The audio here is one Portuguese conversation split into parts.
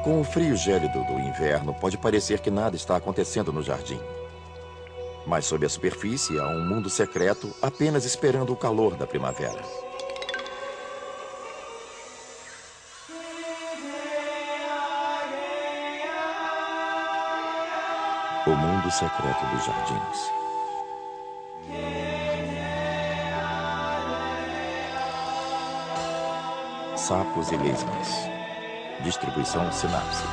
Com o frio gélido do inverno, pode parecer que nada está acontecendo no jardim. Mas sob a superfície há um mundo secreto apenas esperando o calor da primavera. O mundo secreto dos jardins. Sapos e lesmas. Distribuição Sinapse.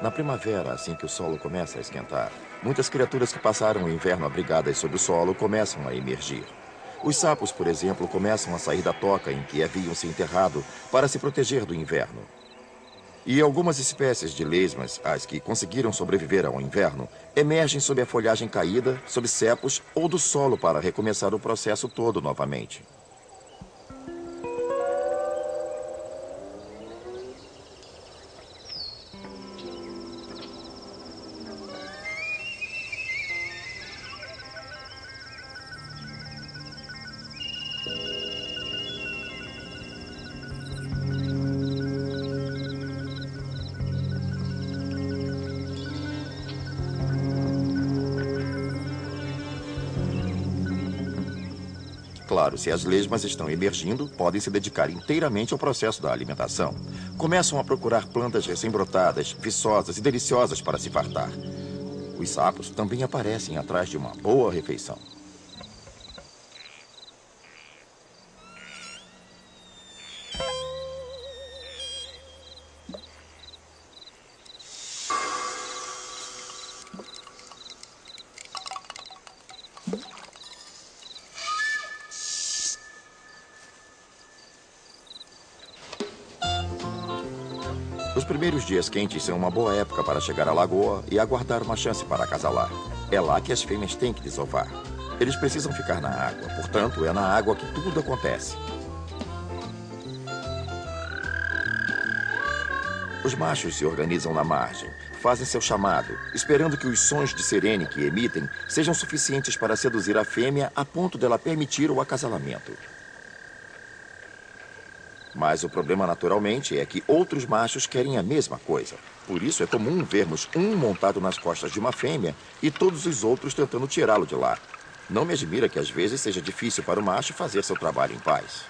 Na primavera, assim que o solo começa a esquentar, muitas criaturas que passaram o inverno abrigadas sob o solo começam a emergir. Os sapos, por exemplo, começam a sair da toca em que haviam se enterrado para se proteger do inverno. E algumas espécies de lesmas, as que conseguiram sobreviver ao inverno, emergem sob a folhagem caída, sob cepos ou do solo para recomeçar o processo todo novamente. Claro, se as lesmas estão emergindo, podem se dedicar inteiramente ao processo da alimentação. Começam a procurar plantas recém-brotadas, viçosas e deliciosas para se fartar. Os sapos também aparecem atrás de uma boa refeição. Os primeiros dias quentes são uma boa época para chegar à lagoa e aguardar uma chance para acasalar. É lá que as fêmeas têm que desovar. Eles precisam ficar na água, portanto, é na água que tudo acontece. Os machos se organizam na margem, fazem seu chamado, esperando que os sons de sirene que emitem sejam suficientes para seduzir a fêmea a ponto dela permitir o acasalamento. Mas o problema, naturalmente, é que outros machos querem a mesma coisa. Por isso é comum vermos um montado nas costas de uma fêmea e todos os outros tentando tirá-lo de lá. Não me admira que às vezes seja difícil para o macho fazer seu trabalho em paz.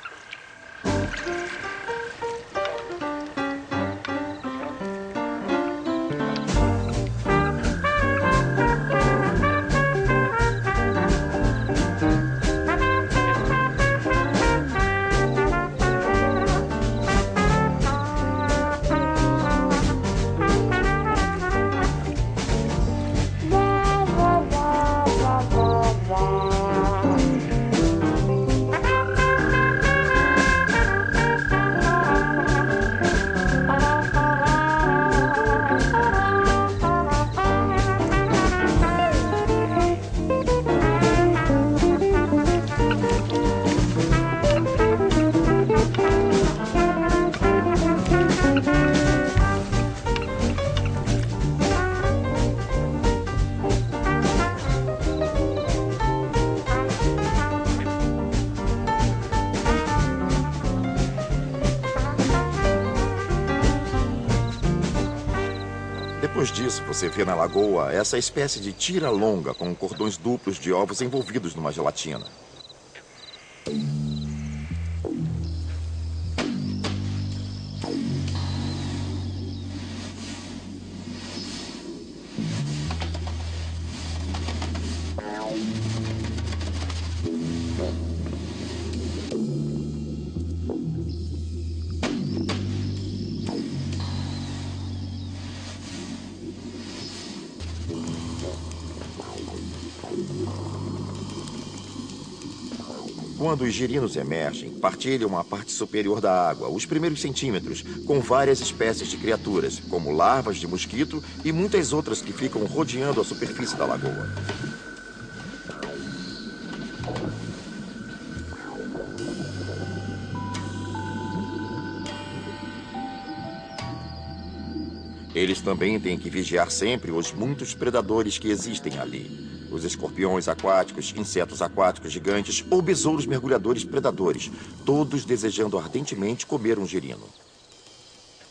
Depois disso, você vê na lagoa essa espécie de tira longa com cordões duplos de ovos envolvidos numa gelatina. Quando os girinos emergem, partilham a parte superior da água, os primeiros centímetros, com várias espécies de criaturas, como larvas de mosquito e muitas outras que ficam rodeando a superfície da lagoa. Eles também têm que vigiar sempre os muitos predadores que existem ali. Os escorpiões aquáticos, insetos aquáticos gigantes ou besouros mergulhadores predadores, todos desejando ardentemente comer um girino.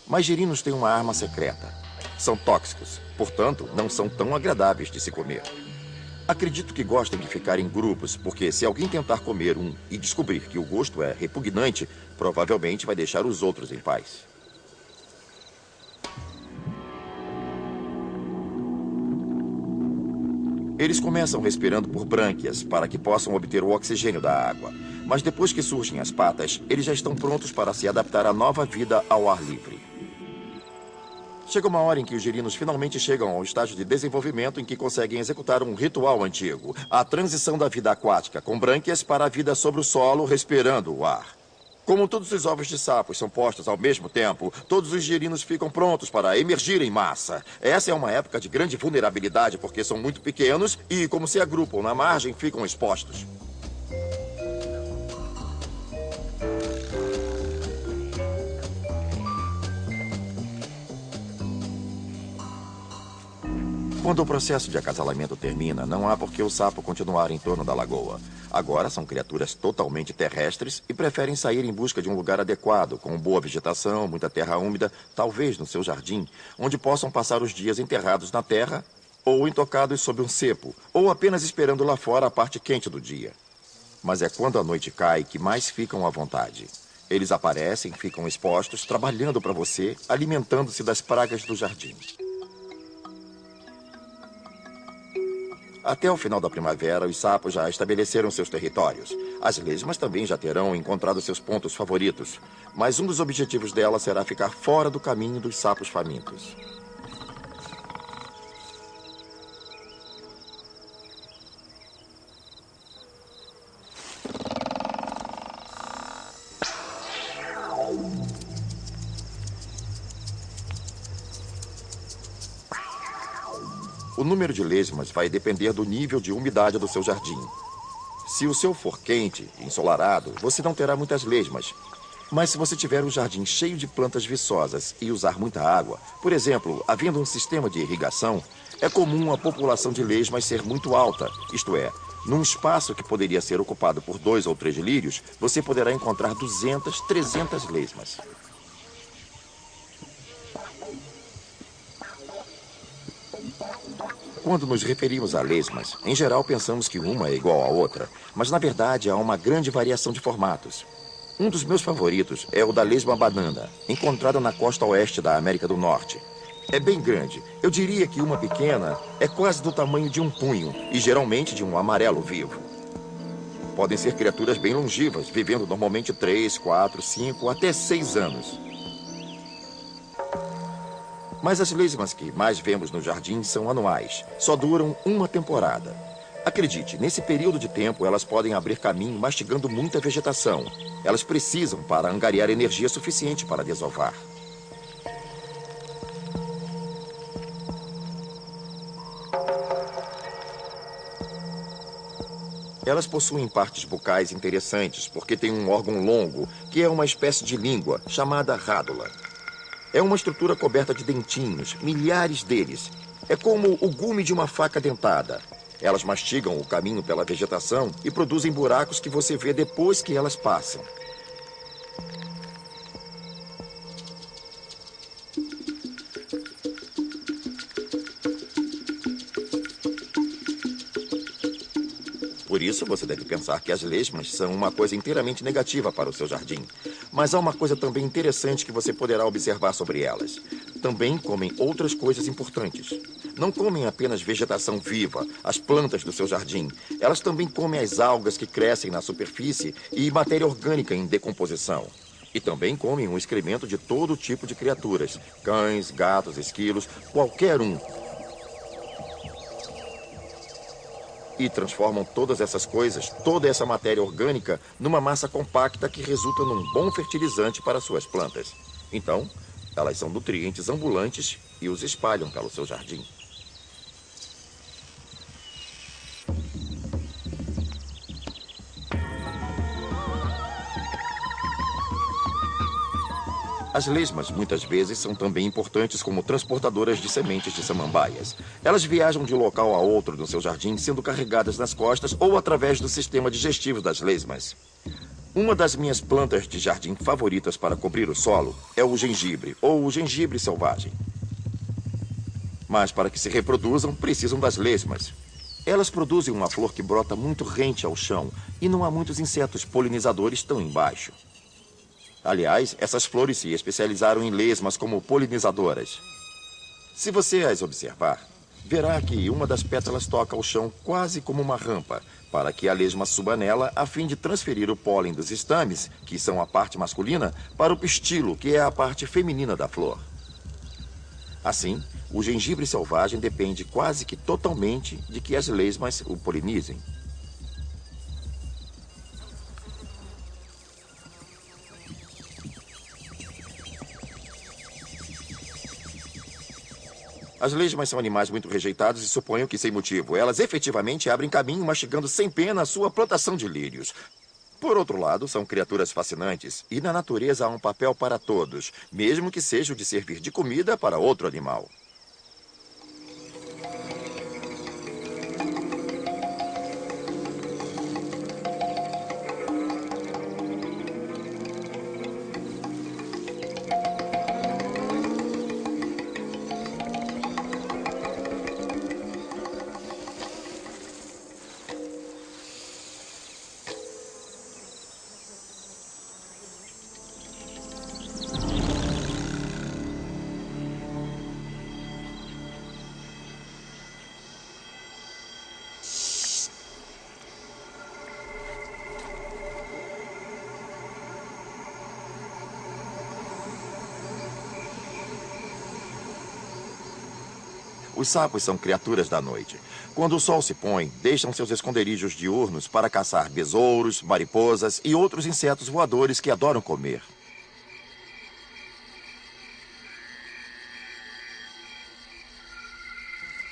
Mas girinos têm uma arma secreta. São tóxicos, portanto, não são tão agradáveis de se comer. Acredito que gostem de ficar em grupos, porque se alguém tentar comer um e descobrir que o gosto é repugnante, provavelmente vai deixar os outros em paz. Eles começam respirando por brânquias para que possam obter o oxigênio da água. Mas depois que surgem as patas, eles já estão prontos para se adaptar à nova vida ao ar livre. Chega uma hora em que os girinos finalmente chegam ao estágio de desenvolvimento em que conseguem executar um ritual antigo. A transição da vida aquática com brânquias para a vida sobre o solo, respirando o ar. Como todos os ovos de sapos são postos ao mesmo tempo, todos os girinos ficam prontos para emergir em massa. Essa é uma época de grande vulnerabilidade porque são muito pequenos e, como se agrupam na margem, ficam expostos. Quando o processo de acasalamento termina, não há por que o sapo continuar em torno da lagoa. Agora são criaturas totalmente terrestres e preferem sair em busca de um lugar adequado, com boa vegetação, muita terra úmida, talvez no seu jardim, onde possam passar os dias enterrados na terra ou intocados sob um cepo, ou apenas esperando lá fora a parte quente do dia. Mas é quando a noite cai que mais ficam à vontade. Eles aparecem, ficam expostos, trabalhando para você, alimentando-se das pragas do jardim. Até o final da primavera, os sapos já estabeleceram seus territórios. As lesmas também já terão encontrado seus pontos favoritos. Mas um dos objetivos dela será ficar fora do caminho dos sapos famintos. O número de lesmas vai depender do nível de umidade do seu jardim. Se o seu for quente e ensolarado, você não terá muitas lesmas. Mas se você tiver um jardim cheio de plantas viçosas e usar muita água, por exemplo, havendo um sistema de irrigação, é comum a população de lesmas ser muito alta. Isto é, num espaço que poderia ser ocupado por 2 ou 3 lírios, você poderá encontrar 200, 300 lesmas. Quando nos referimos a lesmas, em geral pensamos que uma é igual à outra, mas na verdade há uma grande variação de formatos. Um dos meus favoritos é o da lesma banana, encontrada na costa oeste da América do Norte. É bem grande. Eu diria que uma pequena é quase do tamanho de um punho e geralmente de um amarelo vivo. Podem ser criaturas bem longivas, vivendo normalmente 3, 4, 5, até 6 anos. Mas as lesmas que mais vemos no jardim são anuais. Só duram uma temporada. Acredite, nesse período de tempo elas podem abrir caminho mastigando muita vegetação. Elas precisam para angariar energia suficiente para desovar. Elas possuem partes bucais interessantes porque têm um órgão longo, que é uma espécie de língua, chamada rádula. É uma estrutura coberta de dentinhos, milhares deles. É como o gume de uma faca dentada. Elas mastigam o caminho pela vegetação e produzem buracos que você vê depois que elas passam. Por isso, você deve pensar que as lesmas são uma coisa inteiramente negativa para o seu jardim. Mas há uma coisa também interessante que você poderá observar sobre elas. Também comem outras coisas importantes. Não comem apenas vegetação viva, as plantas do seu jardim. Elas também comem as algas que crescem na superfície e matéria orgânica em decomposição. E também comem o excremento de todo tipo de criaturas. Cães, gatos, esquilos, qualquer um. e transformam todas essas coisas, toda essa matéria orgânica, numa massa compacta que resulta num bom fertilizante para suas plantas. Então, elas são nutrientes ambulantes e os espalham pelo seu jardim. As lesmas, muitas vezes, são também importantes como transportadoras de sementes de samambaias. Elas viajam de um local a outro no seu jardim, sendo carregadas nas costas ou através do sistema digestivo das lesmas. Uma das minhas plantas de jardim favoritas para cobrir o solo é o gengibre, ou o gengibre selvagem. Mas para que se reproduzam, precisam das lesmas. Elas produzem uma flor que brota muito rente ao chão e não há muitos insetos polinizadores tão embaixo. Aliás, essas flores se especializaram em lesmas como polinizadoras. Se você as observar, verá que uma das pétalas toca o chão quase como uma rampa, para que a lesma suba nela a fim de transferir o pólen dos estames, que são a parte masculina, para o pistilo, que é a parte feminina da flor. Assim, o gengibre selvagem depende quase que totalmente de que as lesmas o polinizem. As lesmas são animais muito rejeitados e suponho que sem motivo. Elas efetivamente abrem caminho mastigando sem pena a sua plantação de lírios. Por outro lado, são criaturas fascinantes e na natureza há um papel para todos, mesmo que seja o de servir de comida para outro animal. Os sapos são criaturas da noite. Quando o sol se põe, deixam seus esconderijos diurnos para caçar besouros, mariposas e outros insetos voadores que adoram comer.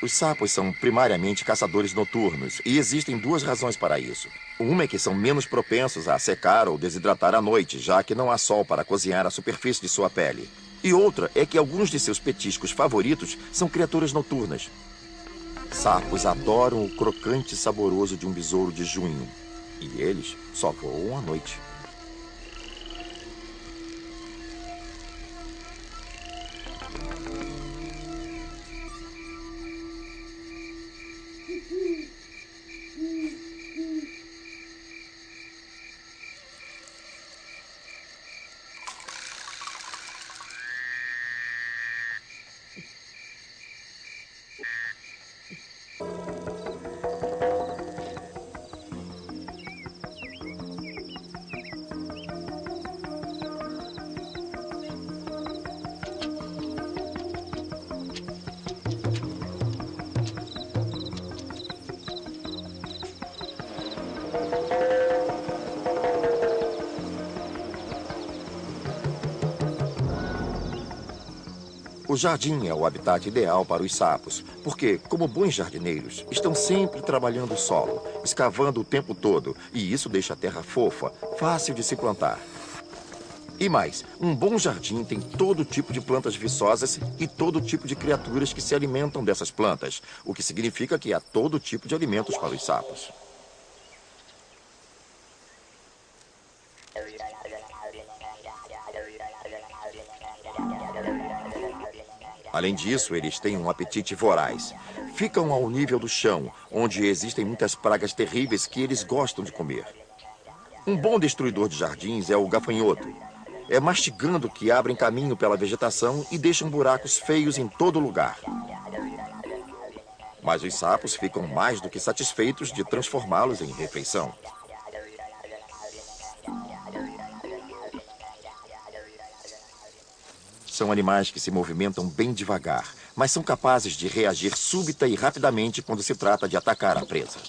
Os sapos são primariamente caçadores noturnos e existem duas razões para isso. Uma é que são menos propensos a secar ou desidratar à noite, já que não há sol para cozinhar a superfície de sua pele. E outra é que alguns de seus petiscos favoritos são criaturas noturnas. Sapos adoram o crocante saboroso de um besouro de junho. E eles só voam à noite. O jardim é o habitat ideal para os sapos, porque, como bons jardineiros, estão sempre trabalhando o solo, escavando o tempo todo, e isso deixa a terra fofa, fácil de se plantar. E mais, um bom jardim tem todo tipo de plantas viçosas e todo tipo de criaturas que se alimentam dessas plantas, o que significa que há todo tipo de alimentos para os sapos. Além disso, eles têm um apetite voraz. Ficam ao nível do chão, onde existem muitas pragas terríveis que eles gostam de comer. Um bom destruidor de jardins é o gafanhoto. É mastigando que abrem caminho pela vegetação e deixam buracos feios em todo lugar. Mas os sapos ficam mais do que satisfeitos de transformá-los em refeição. São animais que se movimentam bem devagar, mas são capazes de reagir súbita e rapidamente quando se trata de atacar a presa.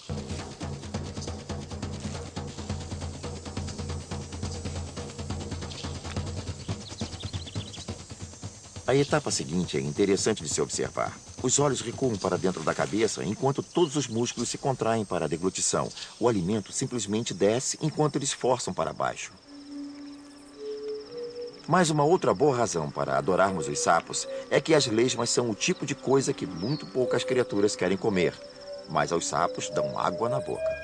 A etapa seguinte é interessante de se observar. Os olhos recuam para dentro da cabeça enquanto todos os músculos se contraem para a deglutição. O alimento simplesmente desce enquanto eles forçam para baixo. Mas uma outra boa razão para adorarmos os sapos é que as lesmas são o tipo de coisa que muito poucas criaturas querem comer. Mas aos sapos dão água na boca.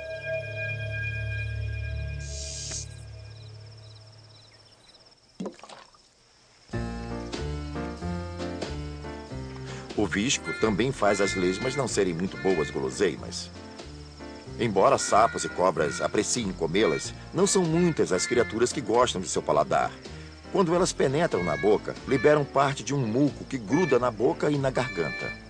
O visco também faz as lesmas não serem muito boas guloseimas. Embora sapos e cobras apreciem comê-las, não são muitas as criaturas que gostam de seu paladar. Quando elas penetram na boca, liberam parte de um muco que gruda na boca e na garganta.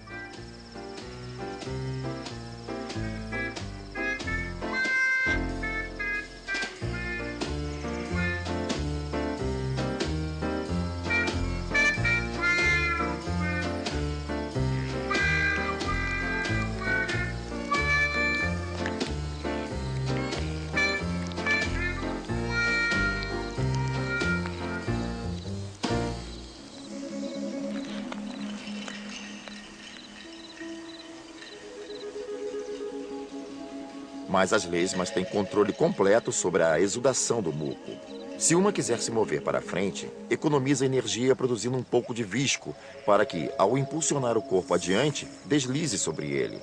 Mas as lesmas têm controle completo sobre a exudação do muco. Se uma quiser se mover para frente, economiza energia produzindo um pouco de visco para que, ao impulsionar o corpo adiante, deslize sobre ele.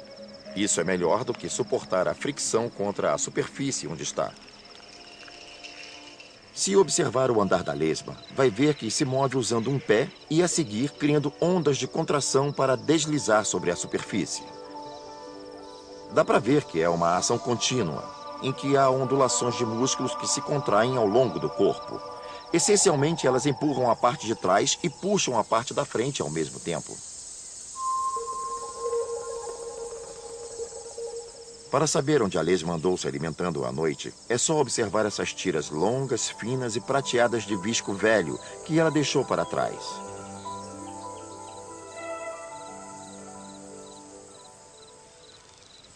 Isso é melhor do que suportar a fricção contra a superfície onde está. Se observar o andar da lesma, vai ver que se move usando um pé e, a seguir, criando ondas de contração para deslizar sobre a superfície. Dá para ver que é uma ação contínua, em que há ondulações de músculos que se contraem ao longo do corpo. Essencialmente, elas empurram a parte de trás e puxam a parte da frente ao mesmo tempo. Para saber onde a lesma andou se alimentando à noite, é só observar essas tiras longas, finas e prateadas de visco velho que ela deixou para trás.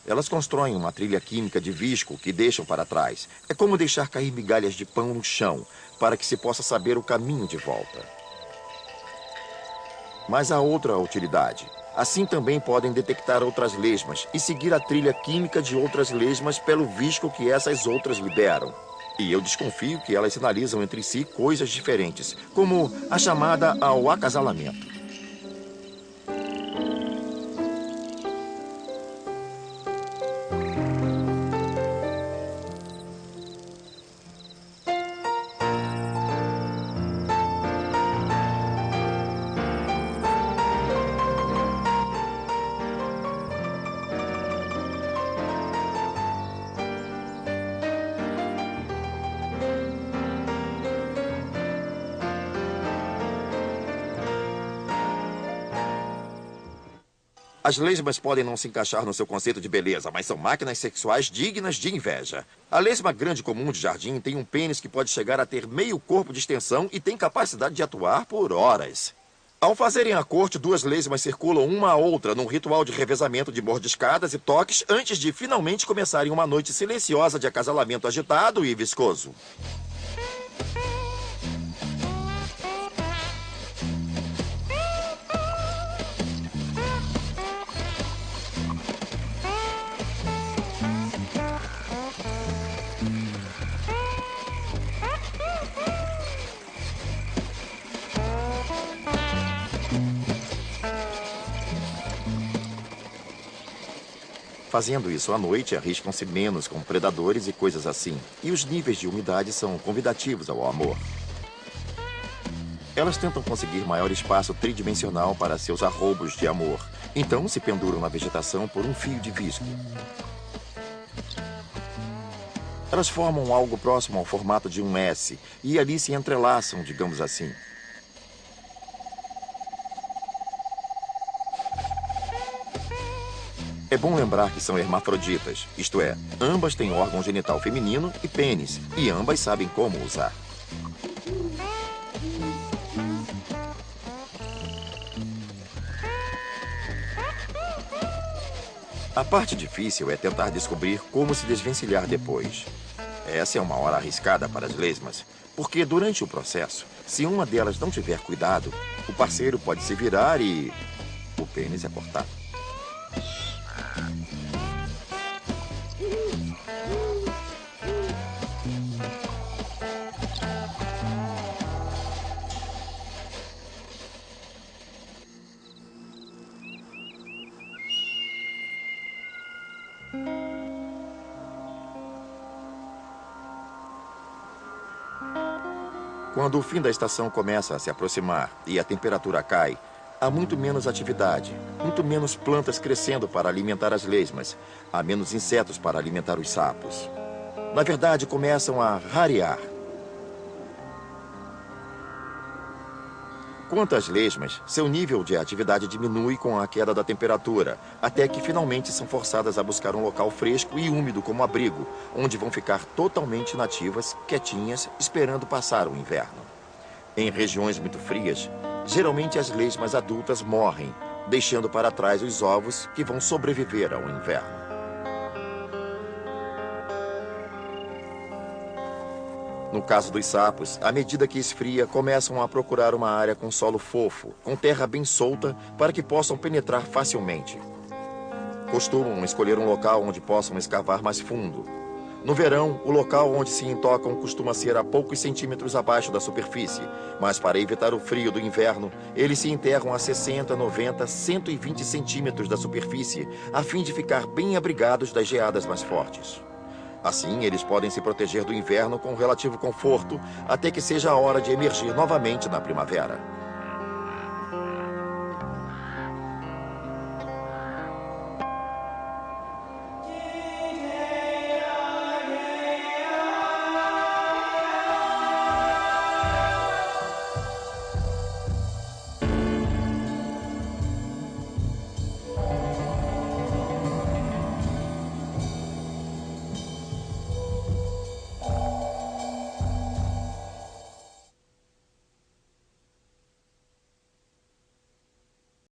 Elas constroem uma trilha química de visco que deixam para trás. É como deixar cair migalhas de pão no chão, para que se possa saber o caminho de volta. Mas há outra utilidade. Assim também podem detectar outras lesmas e seguir a trilha química de outras lesmas pelo visco que essas outras liberam. E eu desconfio que elas sinalizam entre si coisas diferentes, como a chamada ao acasalamento. As lesmas podem não se encaixar no seu conceito de beleza, mas são máquinas sexuais dignas de inveja. A lesma grande comum de jardim tem um pênis que pode chegar a ter meio corpo de extensão e tem capacidade de atuar por horas. Ao fazerem a corte, duas lesmas circulam uma a outra num ritual de revezamento de mordiscadas e toques antes de finalmente começarem uma noite silenciosa de acasalamento agitado e viscoso. Fazendo isso à noite, arriscam-se menos com predadores e coisas assim. E os níveis de umidade são convidativos ao amor. Elas tentam conseguir maior espaço tridimensional para seus arroubos de amor. Então se penduram na vegetação por um fio de visco. Elas formam algo próximo ao formato de um S e ali se entrelaçam, digamos assim. É bom lembrar que são hermafroditas, isto é, ambas têm órgão genital feminino e pênis, e ambas sabem como usar. A parte difícil é tentar descobrir como se desvencilhar depois. Essa é uma hora arriscada para as lesmas, porque durante o processo, se uma delas não tiver cuidado, o parceiro pode se virar e o pênis é cortado. Quando o fim da estação começa a se aproximar e a temperatura cai, há muito menos atividade, muito menos plantas crescendo para alimentar as lesmas, há menos insetos para alimentar os sapos. Na verdade, começam a rarear. Quanto às lesmas, seu nível de atividade diminui com a queda da temperatura, até que finalmente são forçadas a buscar um local fresco e úmido como abrigo, onde vão ficar totalmente nativas, quietinhas, esperando passar o inverno. Em regiões muito frias, geralmente as lesmas adultas morrem, deixando para trás os ovos que vão sobreviver ao inverno. No caso dos sapos, à medida que esfria, começam a procurar uma área com solo fofo, com terra bem solta, para que possam penetrar facilmente. Costumam escolher um local onde possam escavar mais fundo. No verão, o local onde se intocam costuma ser a poucos centímetros abaixo da superfície, mas para evitar o frio do inverno, eles se enterram a 60, 90, 120 centímetros da superfície, a fim de ficar bem abrigados das geadas mais fortes. Assim, eles podem se proteger do inverno com relativo conforto, até que seja a hora de emergir novamente na primavera.